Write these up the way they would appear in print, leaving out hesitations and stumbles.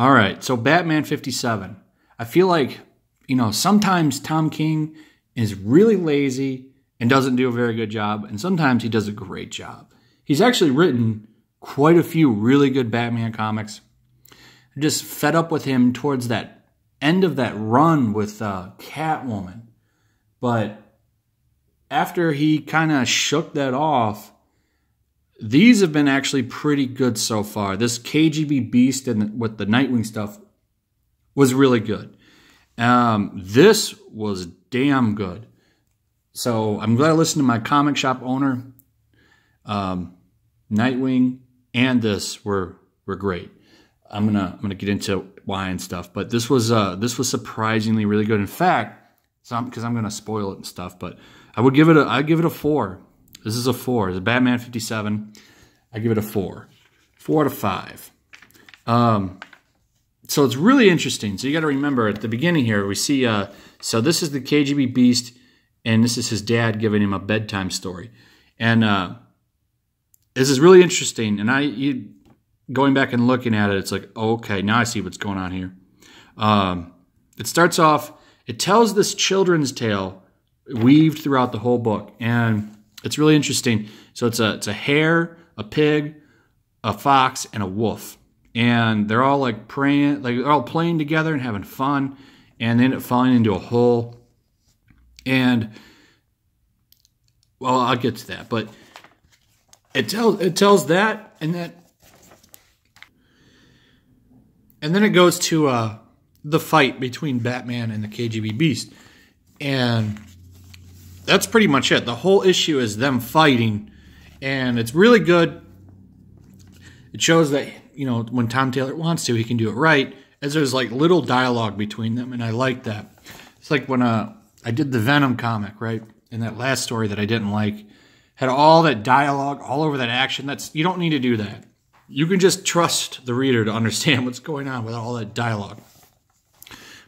All right, so Batman 57. I feel like, you know, sometimes Tom King is really lazy and doesn't do a very good job, and sometimes he does a great job. He's actually written quite a few really good Batman comics. I'm just fed up with him towards that end of that run with Catwoman. But after he kind of shook that off, these have been actually pretty good so far. This KGB Beast and with the Nightwing stuff was really good. This was damn good. So I'm glad I listened to my comic shop owner. Nightwing and this were great. I'm gonna get into why and stuff, but this was surprisingly really good. In fact, because I'm gonna spoil it and stuff, but I'd give it a 4. This is a 4. It's a Batman 57. I give it a 4. 4 out of 5. So it's really interesting. So you got to remember at the beginning here, we see, so this is the KGB Beast, and this is his dad giving him a bedtime story. And this is really interesting. And going back and looking at it, it's like, okay, now I see what's going on here. It starts off, it tells this children's tale weaved throughout the whole book. And it's really interesting. So it's a hare, a pig, a fox, and a wolf. And they're all like praying, like they're all playing together and having fun. And they end up falling into a hole. And well, I'll get to that. But it tells that, and then it goes to the fight between Batman and the KGB Beast. And that's pretty much it. The whole issue is them fighting, and it's really good. It shows that, you know, when Tom Taylor wants to, he can do it right, as there's like little dialogue between them, and I like that. It's like when I did the Venom comic, right? And that last story that I didn't like had all that dialogue, all over that action. You don't need to do that. You can just trust the reader to understand what's going on without all that dialogue.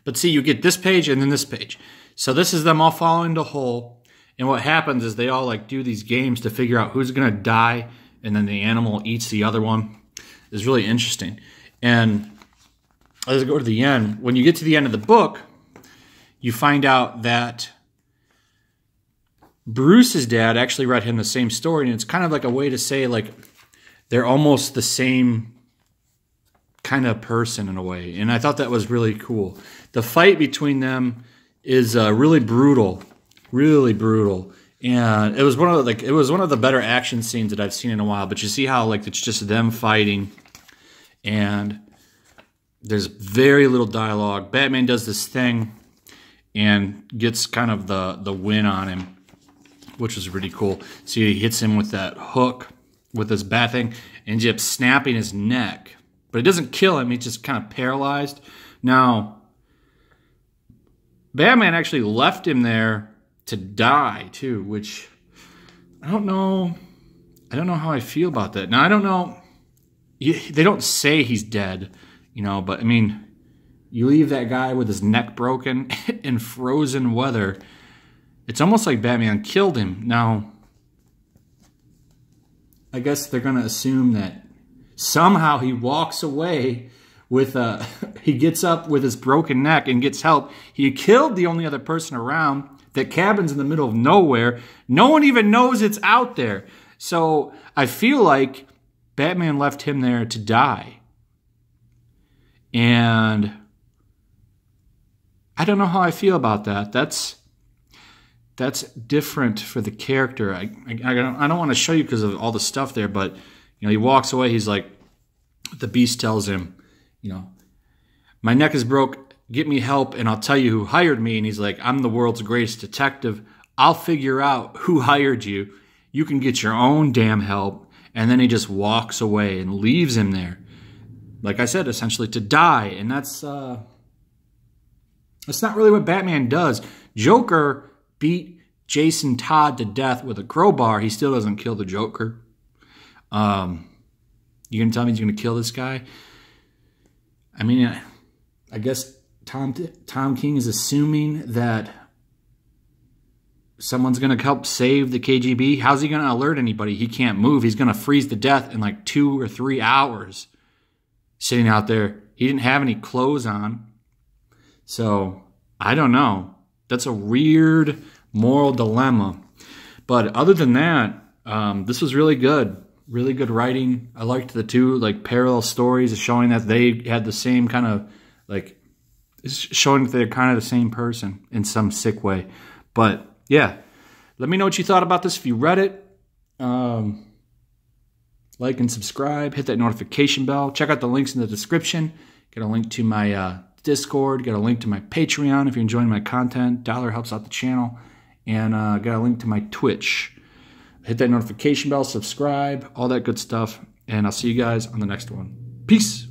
But see, you get this page and then this page. So this is them all falling into a hole. And what happens is they all like do these games to figure out who's going to die, and then the animal eats the other one. It's really interesting. And as I go to the end, when you get to the end of the book, you find out that Bruce's dad actually read him the same story, and it's kind of like a way to say like they're almost the same kind of person in a way. And I thought that was really cool. The fight between them is really brutal. Really brutal, and it was one of the better action scenes that I've seen in a while. But you see how like it's just them fighting, and there's very little dialogue. Batman does this thing and gets kind of the win on him, which was really cool. See, he hits him with that hook with his bat thing and ends up snapping his neck, but it doesn't kill him. He's just kind of paralyzed. Now, Batman actually left him there to die too, which I don't know how I feel about that. Now, I don't know. They don't say he's dead, you know, but I mean, you leave that guy with his neck broken in frozen weather. It's almost like Batman killed him. Now, I guess they're going to assume that somehow he walks away with he gets up with his broken neck and gets help. He killed the only other person around. That cabin's in the middle of nowhere. No one even knows it's out there. So I feel like Batman left him there to die. And I don't know how I feel about that. That's different for the character. I don't want to show you because of all the stuff there, but you know, he walks away. He's like, the Beast tells him, you know, my neck is broke. Get me help, and I'll tell you who hired me. And he's like, I'm the world's greatest detective. I'll figure out who hired you. You can get your own damn help. And then he just walks away and leaves him there. Like I said, essentially to die. And that's not really what Batman does. Joker beat Jason Todd to death with a crowbar. He still doesn't kill the Joker. You gonna tell me he's gonna kill this guy? I mean, I guess Tom King is assuming that someone's going to help save the KGB. How's he going to alert anybody? He can't move. He's going to freeze to death in like 2 or 3 hours sitting out there He didn't have any clothes on. So, I don't know. That's a weird moral dilemma. But other than that, this was really good. Really good writing. I liked the two like parallel stories showing that they had the same kind of like, showing that they're kind of the same person in some sick way. But yeah, let me know what you thought about this if you read it. Like and subscribe. Hit that notification bell. Check out the links in the description. Get a link to my Discord. Get a link to my Patreon if you're enjoying my content. $1 helps out the channel. And got a link to my Twitch. Hit that notification bell. Subscribe. All that good stuff. And I'll see you guys on the next one. Peace.